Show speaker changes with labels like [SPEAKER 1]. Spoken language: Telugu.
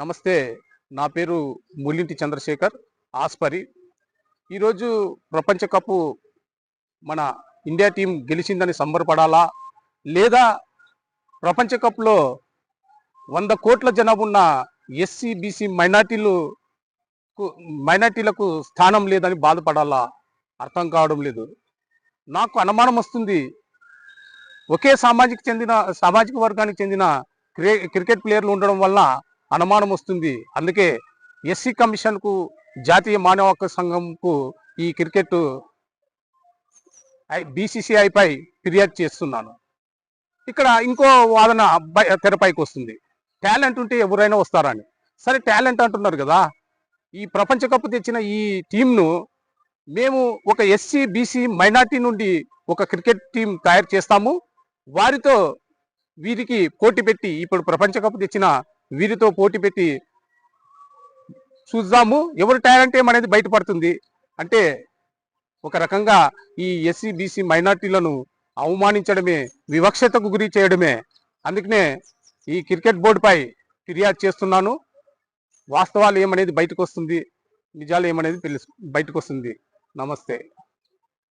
[SPEAKER 1] నమస్తే. నా పేరు ముల్లింటి చంద్రశేఖర్ ఆస్పరి. ఈరోజు ప్రపంచ కప్పు మన ఇండియా టీం గెలిచిందని సంబరపడాలా, లేదా ప్రపంచ కప్లో 100 కోట్ల జనాభా ఉన్న ఎస్సీ బీసీ మైనార్టీలకు స్థానం లేదని బాధపడాలా అర్థం కావడం లేదు. నాకు అనుమానం వస్తుంది, ఒకే సామాజిక వర్గానికి చెందిన క్రికెట్ ప్లేయర్లు ఉండడం వల్ల అనుమానం వస్తుంది. అందుకే ఎస్సీ కమిషన్కు, జాతీయ మానవ హక్కు సంఘంకు ఈ క్రికెట్ బీసీసీఐపై ఫిర్యాదు చేస్తున్నాను. ఇక్కడ ఇంకో వాదన తెరపైకి వస్తుంది, టాలెంట్ ఉంటే ఎవరైనా వస్తారని. సరే, టాలెంట్ అంటున్నారు కదా, ఈ ప్రపంచ కప్ తెచ్చిన ఈ టీంను మేము ఒక ఎస్సీ బీసీ మైనార్టీ నుండి ఒక క్రికెట్ టీం తయారు చేస్తాము. వారితో వీరికి పోటీ పెట్టి, ఇప్పుడు ప్రపంచ కప్ తెచ్చిన వీరితో పోటీ పెట్టి చూద్దాము, ఎవరు టాలెంట్ ఏమనేది బయటపడుతుంది. అంటే ఒక రకంగా ఈ ఎస్సీ బీసీ మైనార్టీలను అవమానించడమే, వివక్షతకు గురి చేయడమే. అందుకనే ఈ క్రికెట్ బోర్డుపై ఫిర్యాదు చేస్తున్నాను. వాస్తవాలు ఏమనేది బయటకు వస్తుంది, నిజాలు ఏమనేది బయటకు వస్తుంది. నమస్తే.